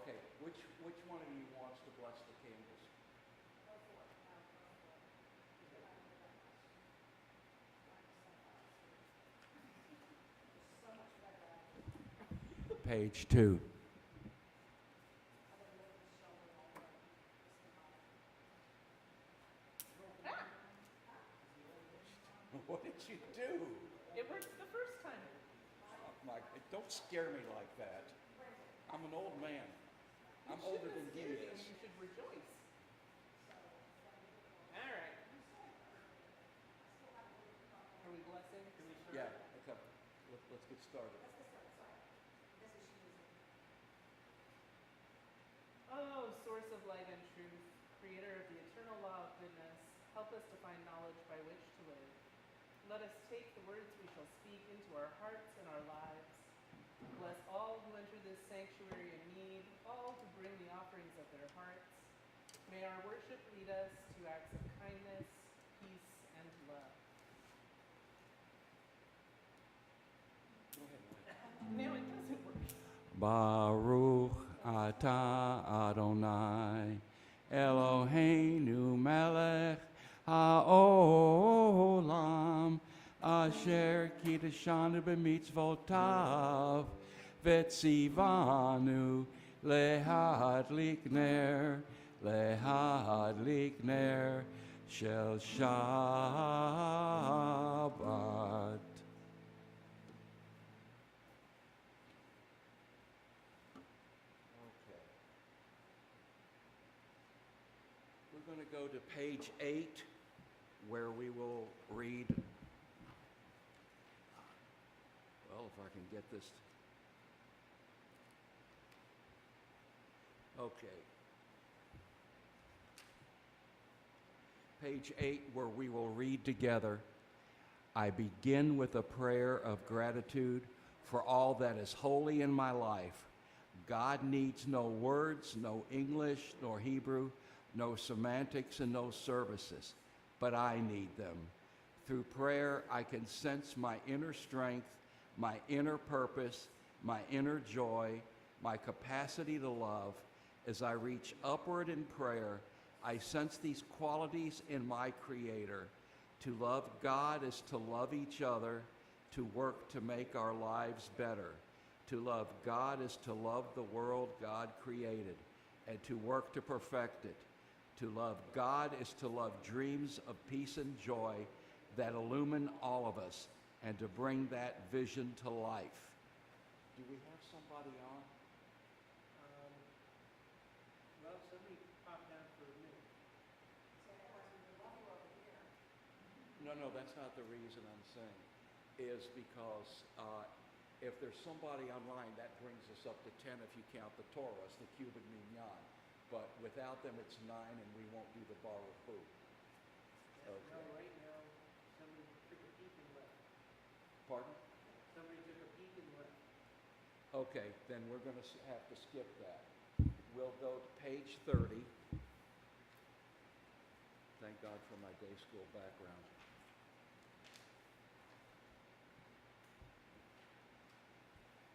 Okay, which one of you wants to bless the candles? Page 2. What did you do? It worked the first time. Oh, Mike, don't scare me like that. I'm an old man. I'm older than he is. You should rejoice. All right. Are we blessing? Can we start? Yeah, okay. Let's get started. Oh, source of light and truth, creator of the eternal law of goodness, help us to find knowledge by which to live. Let us take the words we shall speak into our hearts and our lives. Bless all who enter this sanctuary in need, all who bring the offerings of their hearts. May our worship lead us to acts of kindness, peace, and love. Go ahead, No, it doesn't work. Baruch atah Adonai Eloheinu melech haolam asher kiddushanu b'mitzvotav v'tzivanu lehadlik ner shel Shabbat. We're going to go to page 8, where we will read, well, if I can get this. Okay. Page 8, where we will read together. I begin with a prayer of gratitude for all that is holy in my life. God needs no words, no English, nor Hebrew, no semantics, and no services, but I need them. Through prayer, I can sense my inner strength, my inner purpose, my inner joy, my capacity to love. As I reach upward in prayer, I sense these qualities in my Creator. To love God is to love each other, to work to make our lives better. To love God is to love the world God created, and to work to perfect it. To love God is to love dreams of peace and joy that illumine all of us, and to bring that vision to life. Do we have somebody on? Well, somebody popped down for a minute. No, that's not the reason I'm saying. Is because if there's somebody online, that brings us up to 10 if you count the Torahs, the cubic minyan. But without them, it's 9, and we won't do the Baruch Hu. No, Okay. right now, somebody took a peek and left. Pardon? Somebody took a peek and left. Okay, then we're going to have to skip that. We'll go to page 30. Thank God for my day school background.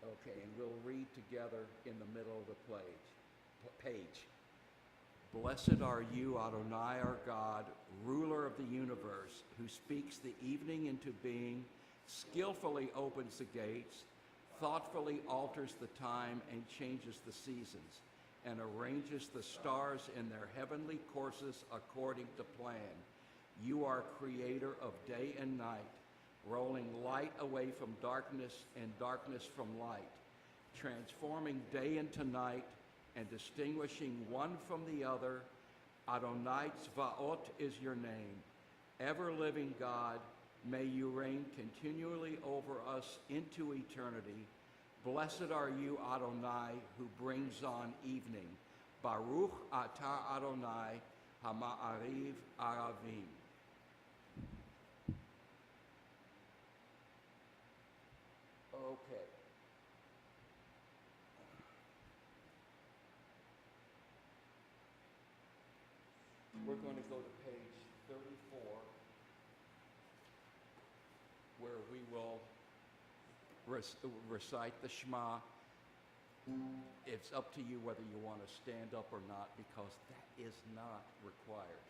Okay, and we'll read together in the middle of the page. Blessed are you, Adonai, our God, ruler of the universe, who speaks the evening into being, skillfully opens the gates, thoughtfully alters the time and changes the seasons, and arranges the stars in their heavenly courses according to plan. You are creator of day and night, rolling light away from darkness and darkness from light, transforming day into night and distinguishing one from the other. Adonai Tzvaot is your name. Ever-living God, may you reign continually over us into eternity. Blessed are you, Adonai, who brings on evening. Baruch atah Adonai, hama'ariv aravim. Okay. We're going to go to page 34, where we will recite the Shema. it's up to you whether you want to stand up or not, because that is not required,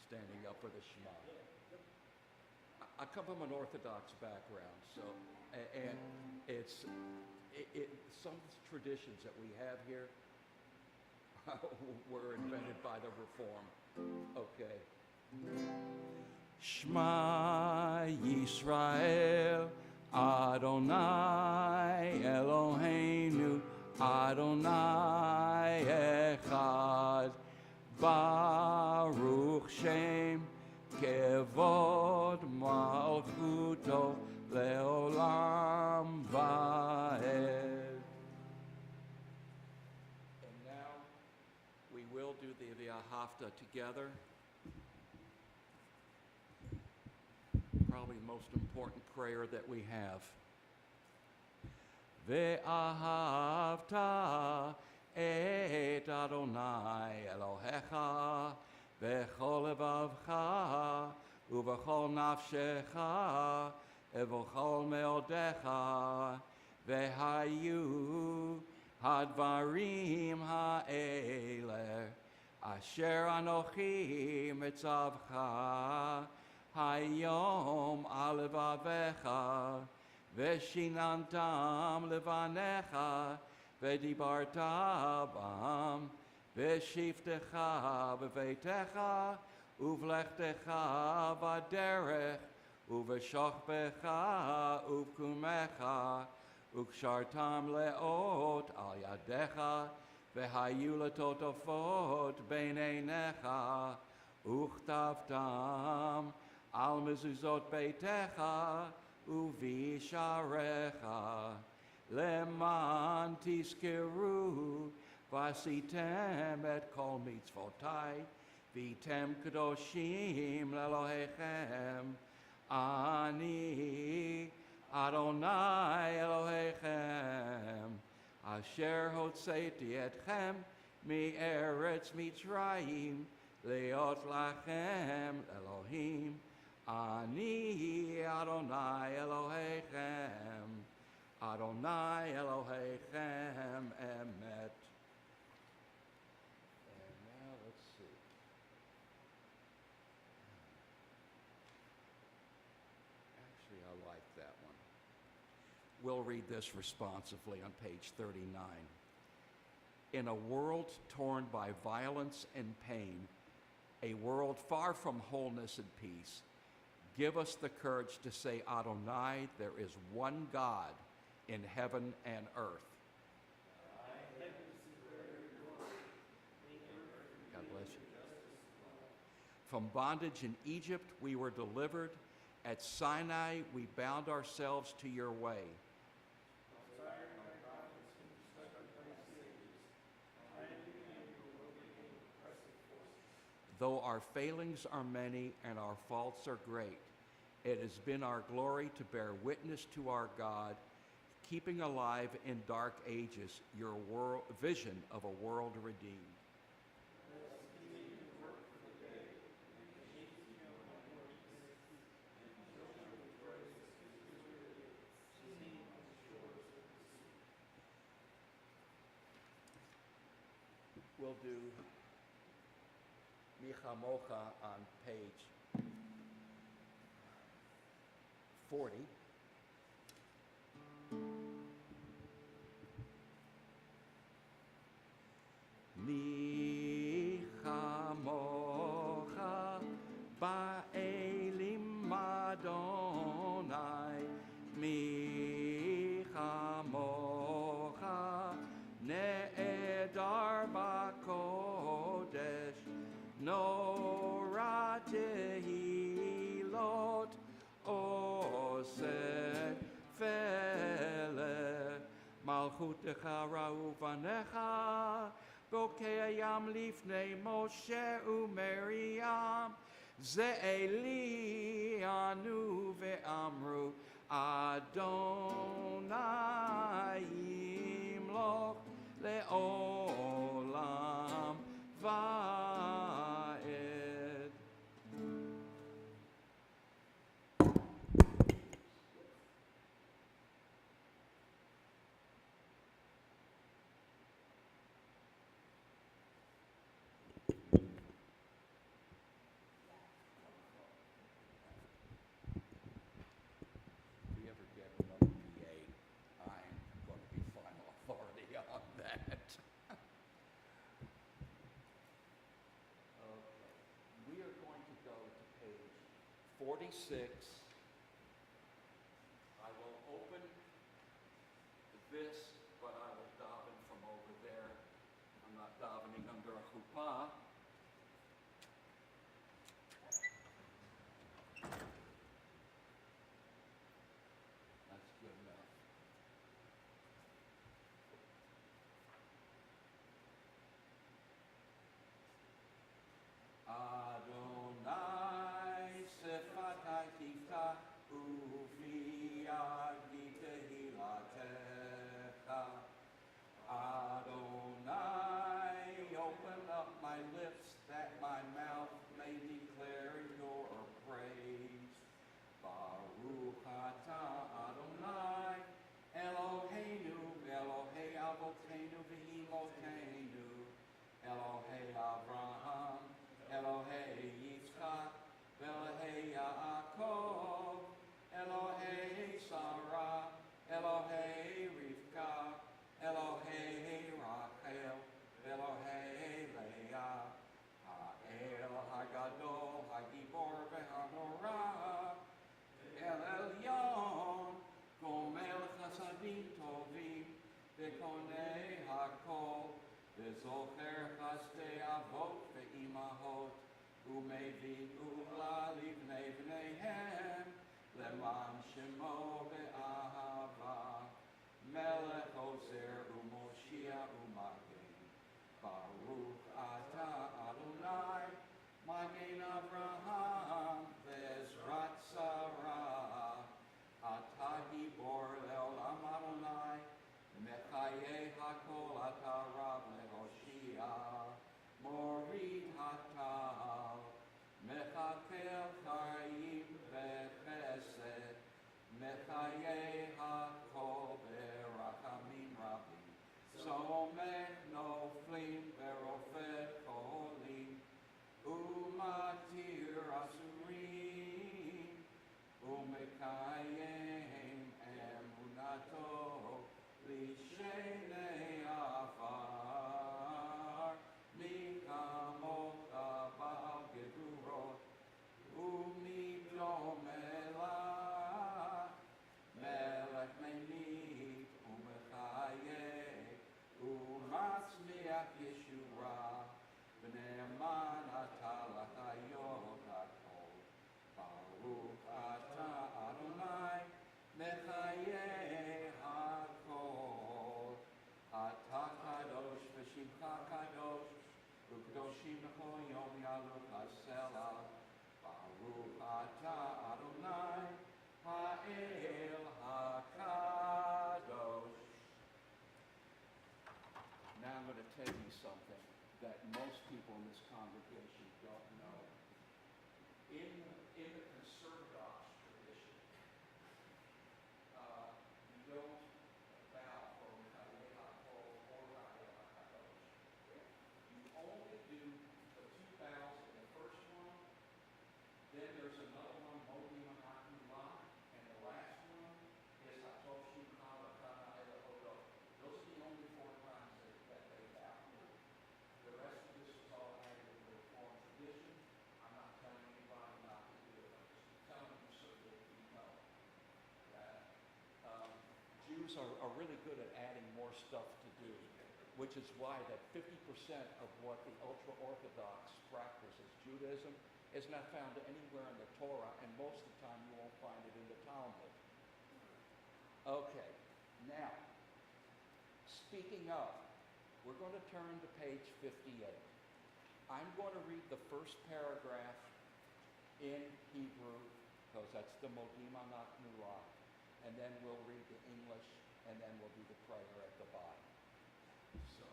standing up for the Shema. I come from an Orthodox background, so, and it's, some traditions that we have here were invented by the Reform. Okay. Shema Yisrael, Adonai Eloheinu, Adonai Echad, Baruch Shem, Kevod Malchuto, Leolam Vaed. And now we will do the V'ahavta together. Probably the most important prayer that we have. Ve'ahavta et Adonai Elohecha v'chol levavcha uv'chol nafshecha uv'chol meodecha ve'hayu hadvarim ha'eleh asher anochi mitzavcha Hayom alevavecha, veshinantam levanecha, vedibarta bam, veshiftecha bevetecha, uvlechtecha vaderech, uveshochbecha uvkumecha, ukshartam leot al yadecha, vehayu letotofot beinenecha, uchtavtam, Al mezuzot beitecha uvisharecha leman tizkeru vasitem et kol mitzvotai vitem kadoshim lelohechem ani Adonai Elohechem asher hotzeiti etchem mi eretz Mitzrayim leot lachem Elohim Ani Adonai Elohechem, Adonai Elohechem emet. And now let's see. Actually, I like that one. We'll read this responsively on page 39. In a world torn by violence and pain, a world far from wholeness and peace, give us the courage to say, Adonai, there is one God in heaven and earth. God bless you. From bondage in Egypt, we were delivered. At Sinai, we bound ourselves to your way. Though our failings are many and our faults are great, it has been our glory to bear witness to our God, keeping alive in dark ages your vision of a world redeemed. We'll do Micha Mocha on page 40. Micha Mocha ba'elim Adonai, Micha Mocha ne'edar ba'kodesh, Nora tehilot oseh fele malchutecha ra'uvanecha bokei hayam lifnei Moshe u'Miriam ze'eli anu ve'amru Adonai imloch le'olam va'ed. 46. I will open this, but I will daven from over there. I'm not davening under a chuppah. That's good enough. Adonai sefatai tiftach ufi yadi tehilatecha. Adonai, open up my lips that my mouth may declare your praise. Baruch atah Adonai, Eloheinu, Elohei Avotenu v'Imotenu, Elohei Avraham, Elohei Yitzchak, Elohei Yaakov, Elohei Sarah, Elohei Rivka, Elohei Rachel, Elohei Leah, Ha'el Hagadol, Hagibor v'Hanorah, El Elyon, Gomel Chasadim Tovim, V'konei Hakol, V'zocher Chasdei Avot Ve'imahot, U'mevin Ula Livnei V'neihem, Leman Shemo Be'ahava, Melech Ozer U'Moshia U'Magen, Baruch Atah Adonai, Magen Avraham, Ve'ezrat Sarah, Atah Gibor Le'olam Adonai, Mechayeh Hakol Atah Rav Le'Hoshia, Morid Hatal, Mechakel Chayim V'Chesed, Mechayeh Hakol Be'Rachamim Rabim, Somech Noflim Ve'Rofeh Cholim, Umatir Asurim, Umekayem Emunato, Lishenei Afar, Mikamocha Ba'al Gedurot, Umidom Elah, Melech Menit, Umechayeh, Umatzmiach Yeshua, B'ne'eman atah l'chayot hakol. Baruch atah Adonai, mechayeh hakol. Atah kadosh v'shimcha kadosh, u'kadoshim b'chol yom yaluk ha'selah. Baruch atah Adonai, ha'el hakadosh. Now I'm going to tell you something that most people in this congregation don't know. In the conservative tradition, you don't bow for Mechayeh HaKol or Ha'el HaKadosh. You only do the two bows in the first one, then there's another one, Modim HaNachnulah, and the last one is Hatov Shimcha L'Kana Elohodo. Those are the only four times that they bow. The rest of this was all added in the Reform tradition. I'm not telling anybody not to do it. I'm just telling you so that you know that Jews are really good at adding more stuff to do, which is why that 50% of what the ultra-Orthodox practices, Judaism, is not found anywhere in the Torah, and most of the time you won't find it in the Talmud. Okay, now, speaking of, we're going to turn to page 58. I'm going to read the first paragraph in Hebrew, because that's the Modim HaNachnulah, and then we'll read the English, and then we'll do the prayer at the bottom. So,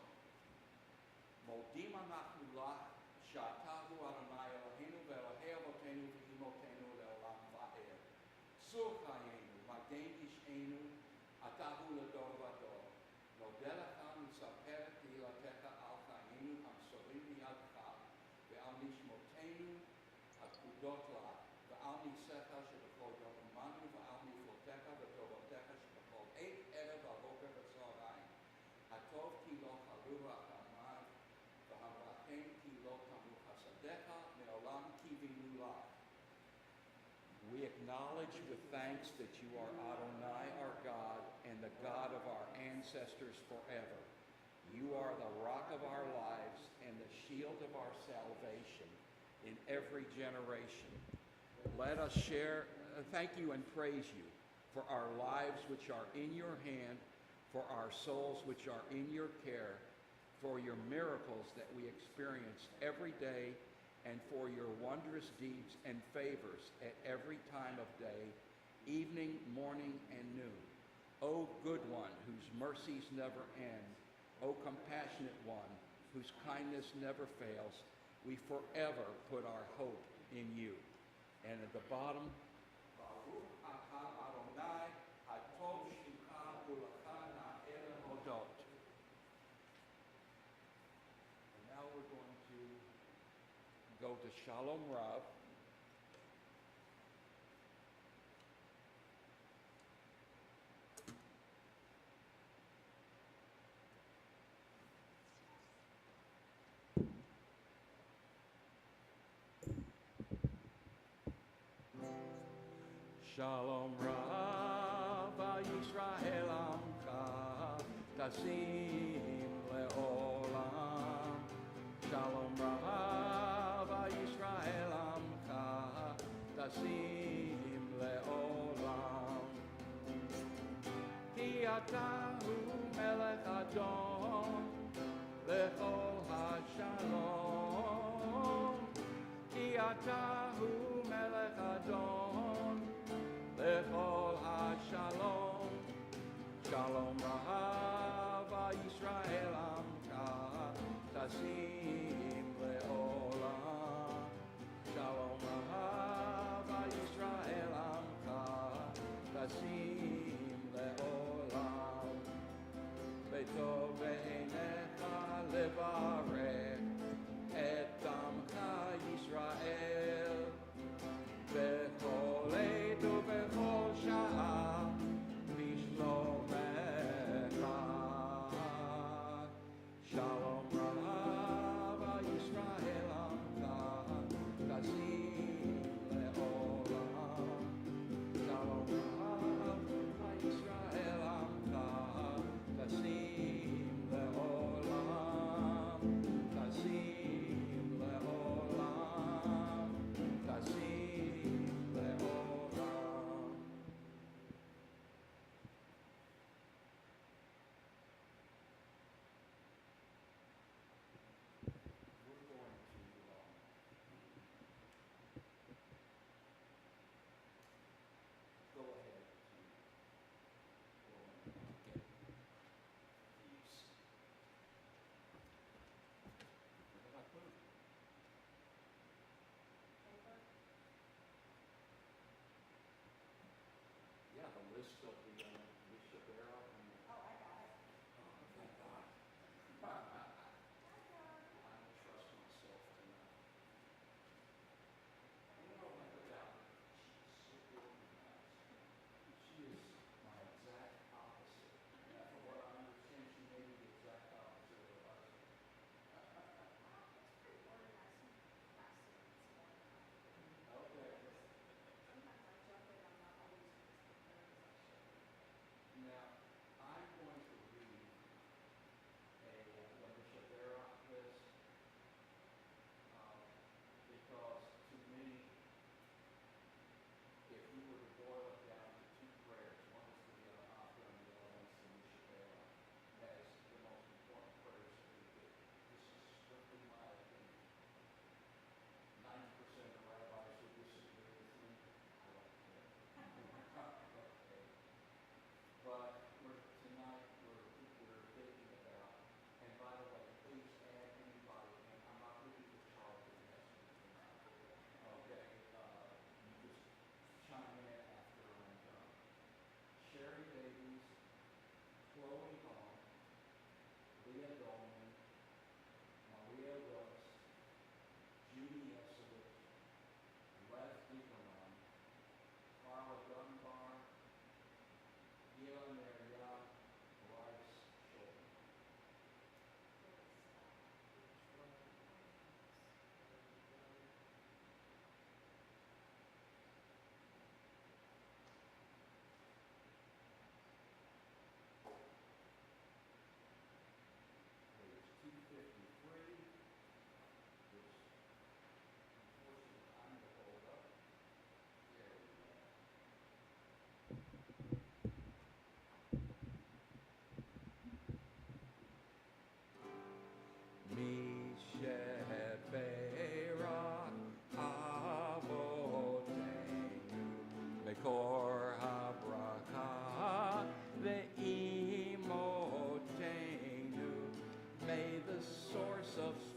Modim HaNachnulah, Shatahu Adonai Eloheinu ve'Elohei Avotenu v'Imotenu le'olam va'ed. Tzur chayenu, Magen Ish'enu, Atahu l'dor v'dor. נודה לך נספר תהילתך על חיינו המסורים בידך ועל נשמותינו הפקודות לך ועל ניסיך שבכל יום עמנו ועל נפלותיך וטובותיך שבכל עת ערב הבוקר וצהריים. הטוב כי לא חלו רחמיו והרחם כי לא תמו חסדיך מעולם קיווינו לך. We acknowledge with thanks that you are Adonai, our God, and the God of our ancestors forever. You are the rock of our lives and the shield of our salvation in every generation. Let us thank you and praise you for our lives which are in your hand, for our souls which are in your care, for your miracles that we experience every day, and for your wondrous deeds and favors at every time of day, evening, morning, and noon. O good one, whose mercies never end, O compassionate one, whose kindness never fails, we forever put our hope in you. And at the bottom, Baruch atah Adonai, hatov shimcha u'lecha na'el hodot. And now we're going to go to Shalom Rav. Shalom Rav Yisrael Amcha Tasim Leolam. Shalom Rav Yisrael Amcha Tasim Leolam. Ki ata hu melech Adon lechol hashalom. Ki ata hu melech Adon lechol hashalom. Shalom Rav Yisrael Amcha Tasim Leolam. Shalom Rav Yisrael Amcha Tasim Leolam. Beitov ve'enecha levarech et amcha Yisrael bechol עת ובכל שעה בשלומך.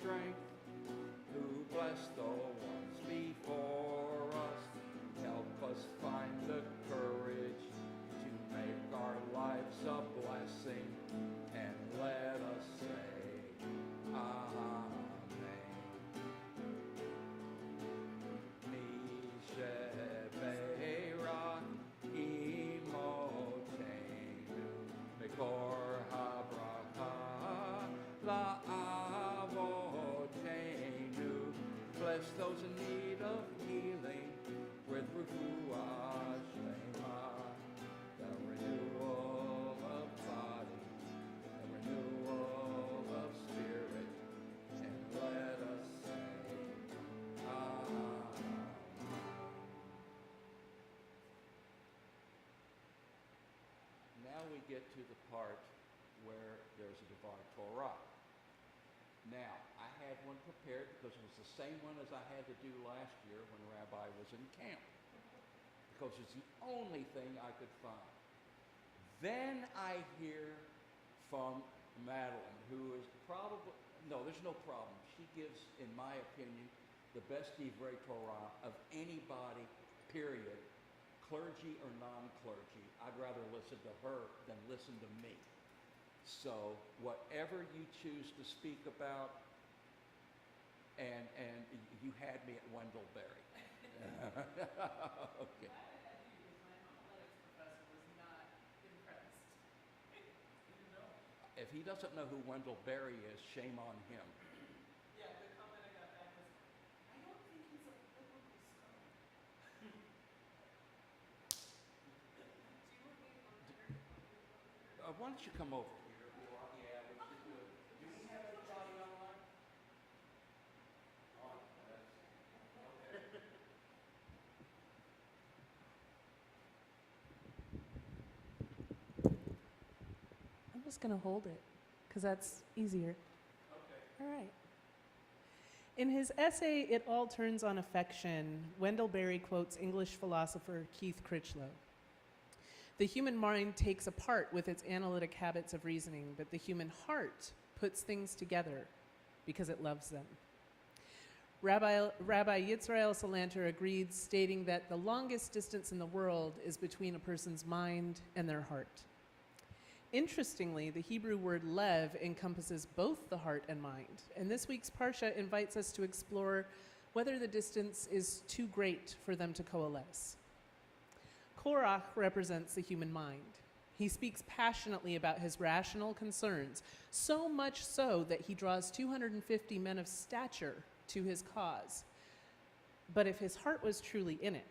strength, who bless the ones before us. Help us find the courage to make our lives a blessing, and let us say, Amen. Mishebeira imotenu, Mekor habracha la'avotenu. Bless those in need of healing with refuah shlema, the renewal of body, the renewal of spirit, and let us say, Amen. Now we get to the part where there's a Devar Torah. Now, I had one prepared because it was the same one as I had to do last year when Rabbi was in camp, because it's the only thing I could find. Then I hear from Madeline, who is probably, no, there's no problem. She gives, in my opinion, the best Divrei Torah of anybody, period, clergy or non-clergy. I'd rather listen to her than listen to me. So whatever you choose to speak about, and you had me at Wendellberry. Okay. Why did I do? Because my homiletics professor was not impressed. He didn't know. If he doesn't know who Wendellberry is, shame on him. Yeah, the comment I got back was, I don't think he's a biblical scholar. Do you want me on Why don't you come over here? Yeah, we should do it. Do we have anybody online? On. Okay. I'm just going to hold it, because that's easier. Okay. All right. In his essay, It All Turns on Affection, Wendellberry quotes English philosopher Keith Critchlow. The human mind takes apart with its analytic habits of reasoning, but the human heart puts things together because it loves them. Rabbi Yitzrael Salanter agreed, stating that the longest distance in the world is between a person's mind and their heart. Interestingly, the Hebrew word lev encompasses both the heart and mind, and this week's Parsha invites us to explore whether the distance is too great for them to coalesce. Korach represents the human mind. He speaks passionately about his rational concerns, so much so that he draws 250 men of stature to his cause. But if his heart was truly in it,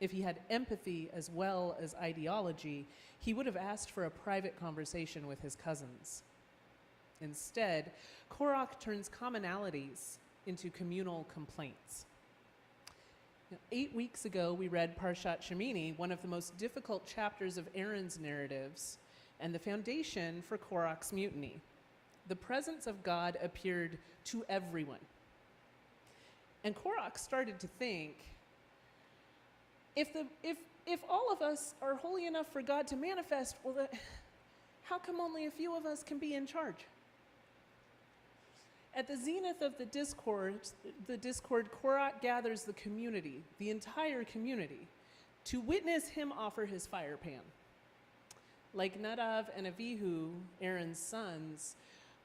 if he had empathy as well as ideology, he would have asked for a private conversation with his cousins. Instead, Korach turns commonalities into communal complaints. Now, 8 weeks ago, we read Parshat Shemini, one of the most difficult chapters of Aaron's narratives, and the foundation for Korach's mutiny. The presence of God appeared to everyone. And Korach started to think, if all of us are holy enough for God to manifest, well, how come only a few of us can be in charge? At the zenith of the discord, Korach gathers the community, the entire community, to witness him offer his fire pan. Like Nadav and Avihu, Aaron's sons,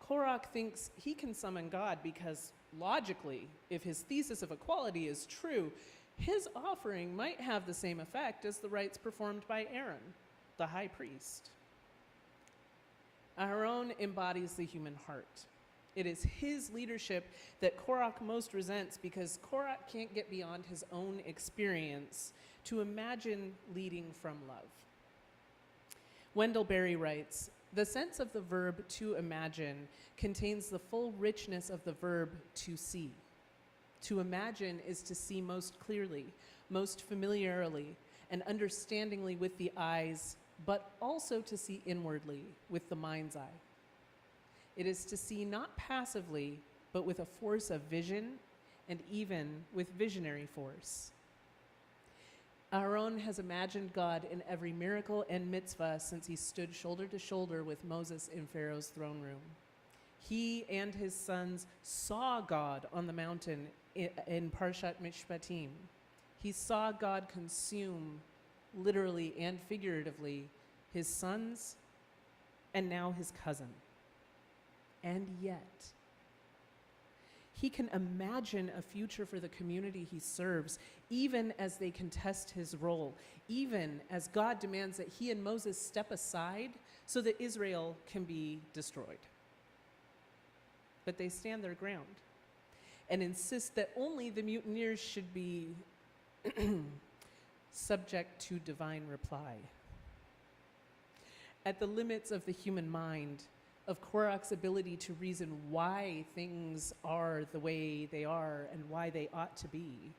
Korach thinks he can summon God because, logically, if his thesis of equality is true, his offering might have the same effect as the rites performed by Aaron, the high priest. Aaron embodies the human heart. It is his leadership that Korach most resents because Korach can't get beyond his own experience to imagine leading from love. Wendellberry writes, the sense of the verb to imagine contains the full richness of the verb to see. To imagine is to see most clearly, most familiarly, and understandingly with the eyes, but also to see inwardly with the mind's eye. It is to see not passively, but with a force of vision, and even with visionary force. Aaron has imagined God in every miracle and mitzvah since he stood shoulder to shoulder with Moses in Pharaoh's throne room. He and his sons saw God on the mountain in Parshat Mishpatim. He saw God consume, literally and figuratively, his sons and now his cousin. And yet, he can imagine a future for the community he serves, even as they contest his role, even as God demands that he and Moses step aside so that Israel can be destroyed. But they stand their ground and insist that only the mutineers should be subject to divine reply. At the limits of the human mind, of Korach's ability to reason why things are the way they are and why they ought to be,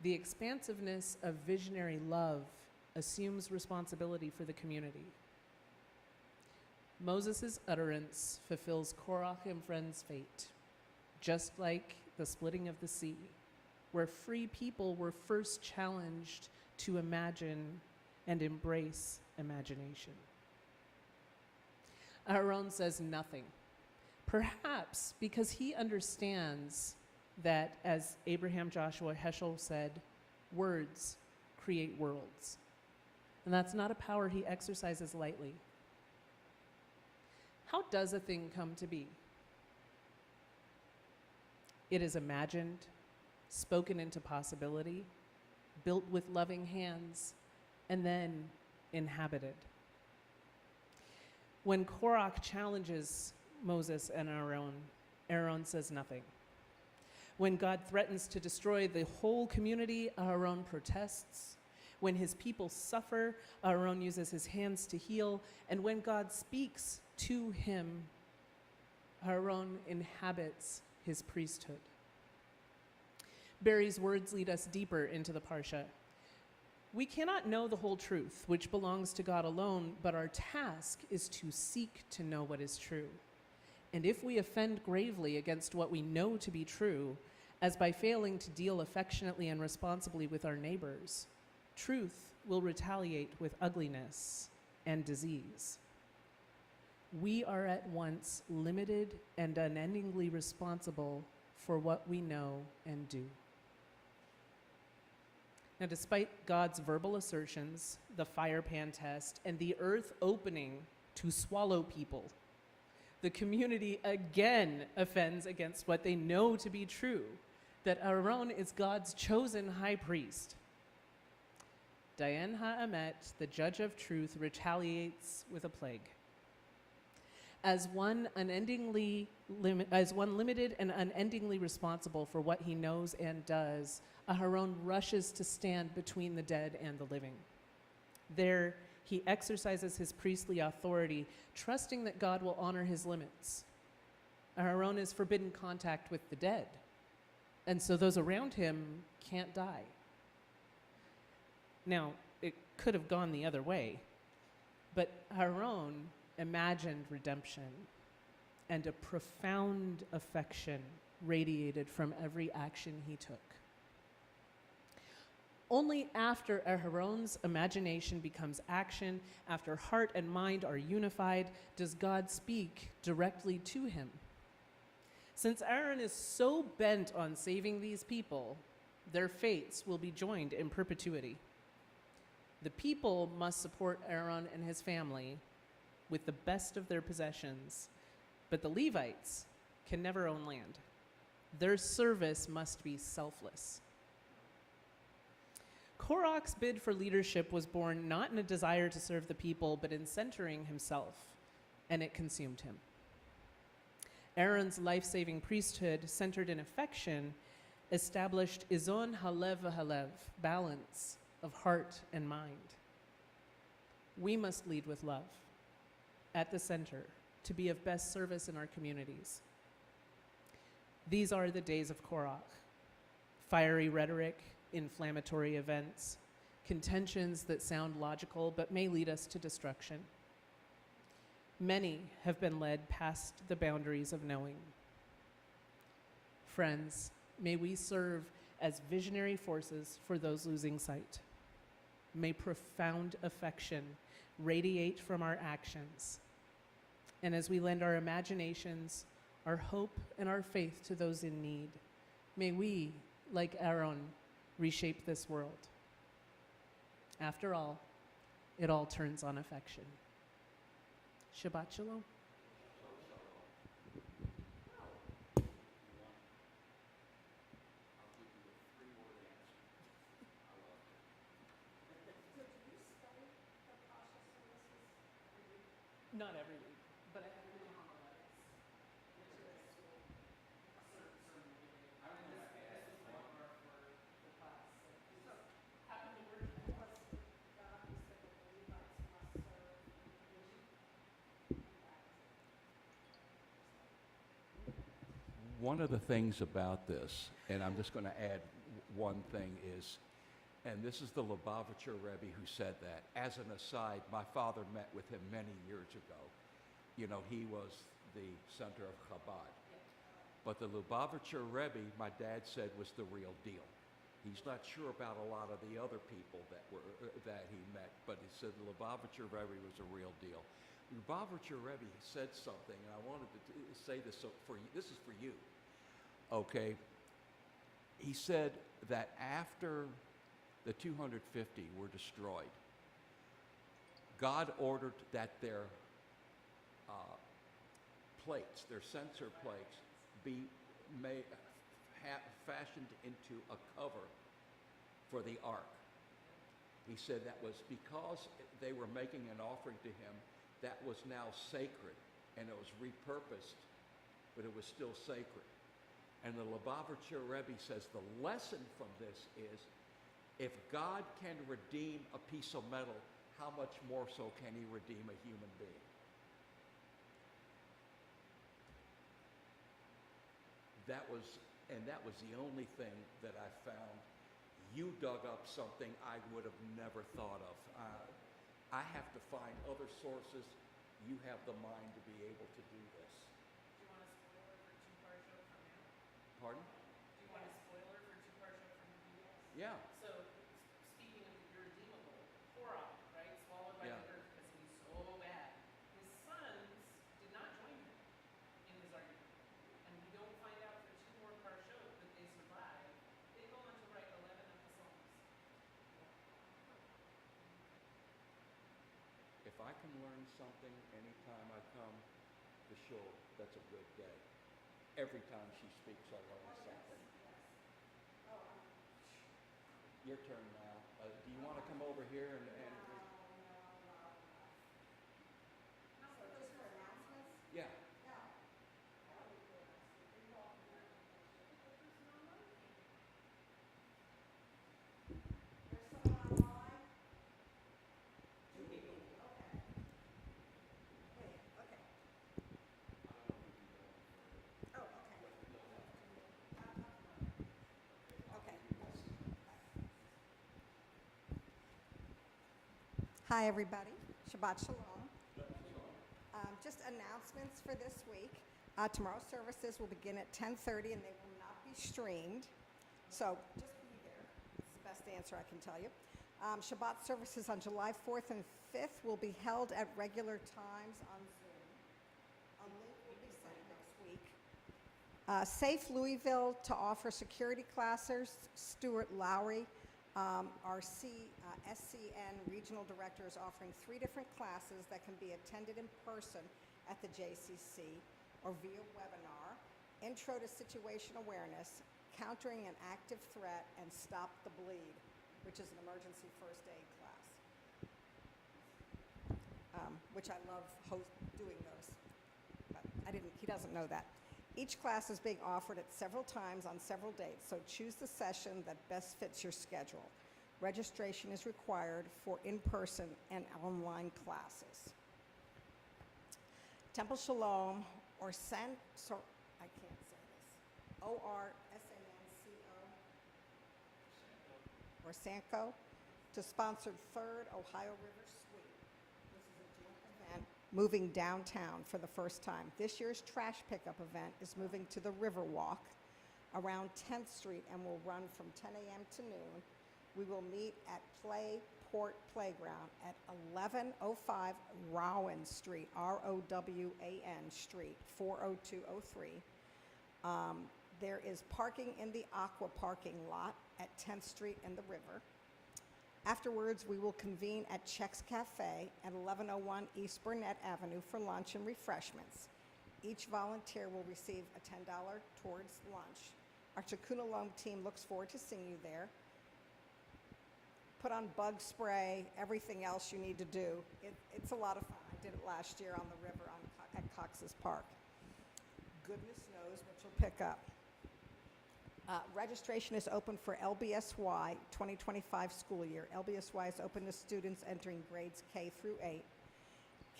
the expansiveness of visionary love assumes responsibility for the community. Moses' utterance fulfills Korach and friends' fate, just like the splitting of the sea, where free people were first challenged to imagine and embrace imagination. Aaron says nothing, perhaps because he understands that, as Abraham Joshua Heschel said, words create worlds. And that's not a power he exercises lightly. How does a thing come to be? It is imagined, spoken into possibility, built with loving hands, and then inhabited. When Korach challenges Moses and Aaron says nothing. When God threatens to destroy the whole community, Aaron protests. When his people suffer, Aaron uses his hands to heal. And when God speaks to him, Aaron inhabits his priesthood. Barry's words lead us deeper into the Parsha. We cannot know the whole truth, which belongs to God alone, but our task is to seek to know what is true. And if we offend gravely against what we know to be true, as by failing to deal affectionately and responsibly with our neighbors, truth will retaliate with ugliness and disease. We are at once limited and unendingly responsible for what we know and do. Now, despite God's verbal assertions, the fire pan test, and the earth opening to swallow people, the community again offends against what they know to be true, that Aaron is God's chosen high priest. Dayan Ha'emet, the judge of truth, retaliates with a plague. As one limited and unendingly responsible for what he knows and does, Aharon rushes to stand between the dead and the living. There, he exercises his priestly authority, trusting that God will honor his limits. Aharon is forbidden contact with the dead, and so those around him can't die. Now, it could have gone the other way, but Aharon imagined redemption, and a profound affection radiated from every action he took. Only after Aharon's imagination becomes action, after heart and mind are unified, does God speak directly to him. Since Aaron is so bent on saving these people, their fates will be joined in perpetuity. The people must support Aaron and his family with the best of their possessions, but the Levites can never own land. Their service must be selfless. Korach's bid for leadership was born not in a desire to serve the people, but in centering himself, and it consumed him. Aaron's life-saving priesthood, centered in affection, established izon halev v'halev, balance of heart and mind. We must lead with love at the center to be of best service in our communities. These are the days of Korach: fiery rhetoric, inflammatory events, contentions that sound logical but may lead us to destruction. Many have been led past the boundaries of knowing. Friends, may we serve as visionary forces for those losing sight. May profound affection radiate from our actions. And as we lend our imaginations, our hope and our faith to those in need. May we, like Aaron, reshape this world. After all, it all turns on affection. Shabbat Shalom. Not every week, but I have to do homiletics. One of the things about this, and I'm just going to add one thing, is, and this is the Lubavitcher Rebbe who said that. As an aside, my father met with him many years ago. You know, he was the center of Chabad. But the Lubavitcher Rebbe, my dad said, was the real deal. He's not sure about a lot of the other people that he met, but he said the Lubavitcher Rebbe was a real deal. Lubavitcher Rebbe said something, and I wanted to say this for you. This is for you, okay? He said that after the 250 were destroyed, God ordered that their plates, their censer plates, be fashioned into a cover for the ark. He said that was because they were making an offering to him that was now sacred, and it was repurposed, but it was still sacred. And the Lubavitcher Rebbe says the lesson from this is, if God can redeem a piece of metal, how much more so can he redeem a human being? That was the only thing that I found. You dug up something I would have never thought of. I have to find other sources. You have the mind to be able to do this. Do you want a spoiler for two-part show from now? Pardon? Do you want a spoiler for two-part show from PBS? Yeah. So, speaking of the irredeemable, Korah, right, swallowed by Yeah. the earth because he's so bad. His sons did not join him in his argument. And we don't find out for two more parshot that they survived. They go on to write 11 of the Psalms. If I can learn something anytime I come to shul, that's a good day. Every time she speaks, I learn something. Your turn now. Do you want to come over here and yeah. Hi, everybody. Shabbat Shalom. Just announcements for this week. Tomorrow's services will begin at 10:30, and they will not be streamed. So just be there. It's the best answer I can tell you. Shabbat services on July 4th and 5th will be held at regular times on Zoom. A link will be sent next week. Safe Louisville to offer security classes. Stuart Lowry, our SCN regional director, is offering 3 different classes that can be attended in person at the JCC or via webinar. Intro to Situation Awareness, Countering an Active Threat, and Stop the Bleed, which is an emergency first aid class, which I love doing those. But he doesn't know that. Each class is being offered at several times on several dates, so choose the session that best fits your schedule. Registration is required for in-person and online classes. Temple Shalom, or I can't say this, ORSANCO, or Sanco, to sponsor 3rd Ohio River Sweep. This is a joint event moving downtown for the first time. This year's trash pickup event is moving to the Riverwalk around 10th Street and will run from 10 a.m. to noon. We will meet at Play Port Playground at 1105 Rowan Street, Rowan Street, 40203. There is parking in the Aqua parking lot at 10th Street and the river. Afterwards, we will convene at Chex Cafe at 1101 East Burnett Avenue for lunch and refreshments. Each volunteer will receive a $10 towards lunch. Our Shalom team looks forward to seeing you there. Put on bug spray, everything else you need to do. It's a lot of fun. I did it last year on the river at Cox's Park. Goodness knows what you'll pick up. Registration is open for LBSY 2025 school year. LBSY is open to students entering grades K through 8.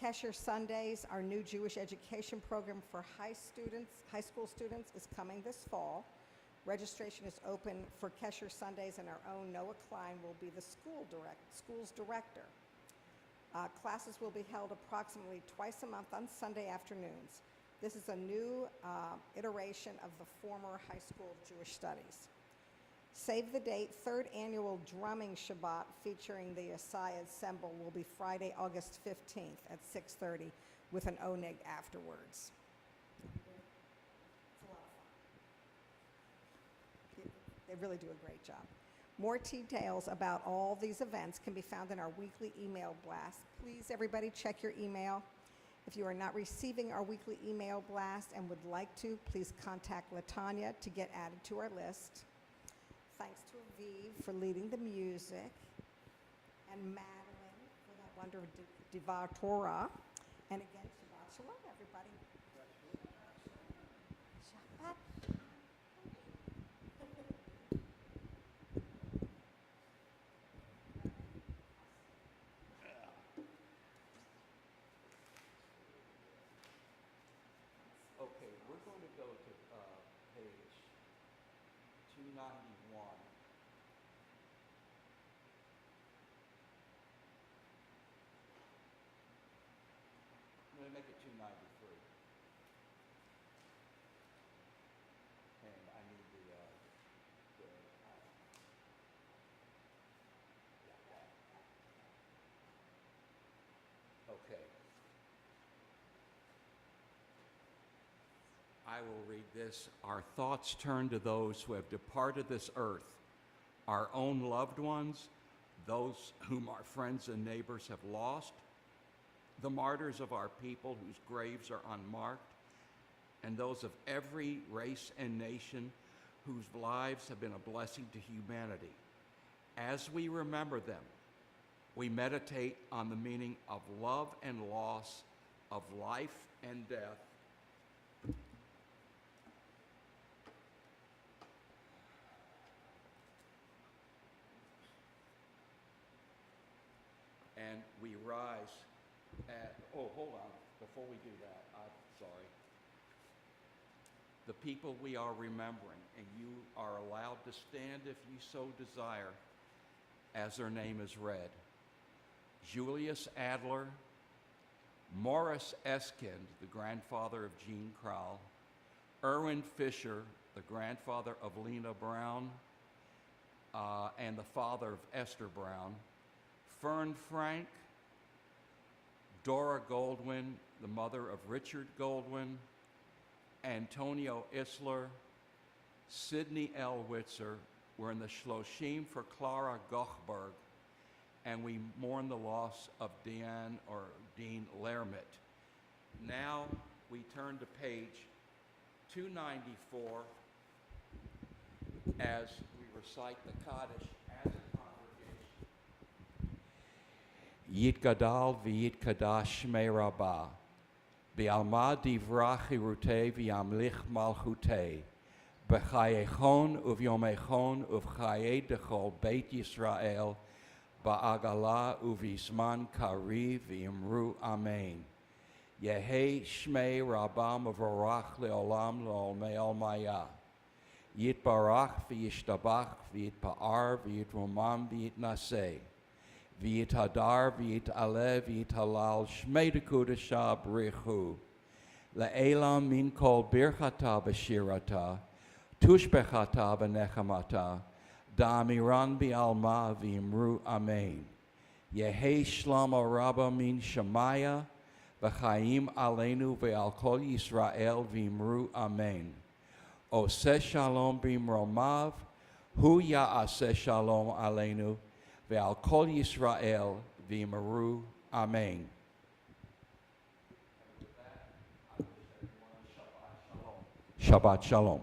Kesher Sundays, our new Jewish education program for high school students, is coming this fall. Registration is open for Kesher Sundays, and our own Noah Klein will be the school's director. Classes will be held approximately twice a month on Sunday afternoons. This is a new iteration of the former high school Jewish studies. Save the date, third annual drumming Shabbat featuring the Yesai Ensemble will be Friday, August 15th at 6:30 with an oneg afterwards. It's a lot of fun. They really do a great job. More details about all these events can be found in our weekly email blast. Please, everybody, check your email. If you are not receiving our weekly email blast and would like to, please contact Latanya to get added to our list. Thanks to Aviv for leading the music, and Madeline for that wonderful Divar Torah. And again, Shabbat Shalom, everybody. Shabbat. Okay, we're going to go to page 291. I'm going to make it 293. And I need okay. I will read this. Our thoughts turn to those who have departed this earth, our own loved ones, those whom our friends and neighbors have lost, the martyrs of our people whose graves are unmarked, and those of every race and nation whose lives have been a blessing to humanity. As we remember them, we meditate on the meaning of love and loss, of life and death, and we rise at, oh, hold on, before we do that, I'm sorry. The people we are remembering, and you are allowed to stand if you so desire, as their name is read. Julius Adler, Morris Eskind, the grandfather of Jean Krall, Erwin Fisher, the grandfather of Lena Brown, and the father of Esther Brown, Fern Frank, Dora Goldwyn, the mother of Richard Goldwyn, Antonio Isler, Sidney L. Witzer. We're in the Shloshim for Clara Gochberg, and we mourn the loss of Dean Lermit. Now we turn to page 294 as we recite the Kaddish as a congregation. Yitgadal v'yitkadash shmei Rabbah, v'alma divrach chirutei v'yamlich malchutei, b'chayechon uvyomechon uv'chayei dechol Beit Yisrael, ba'agala uv'izman kari v'imru amen. Yehei shmei Rabbah mevorach leolam leolmei olmaya. Yitbarach v'yishtabach v'yitpa'ar v'yitromam v'yitnaseh. V'yitadar v'yitaleh v'yitalal shmei dekudesha b'richu. Le'elam min kol birchata b'shirata, tushbechata b'nechamata, da'amiran bi'alma v'imru amen. Yehi Shlomo Rabba Min Shemaya, V'chaim Aleinu Ve'al Kol Yisrael V'imru Amen. Oseh Shalom B'imromav, Hu Ya'aseh Shalom Aleinu, Ve'al Kol Yisrael V'imru Amen. Shabbat Shalom.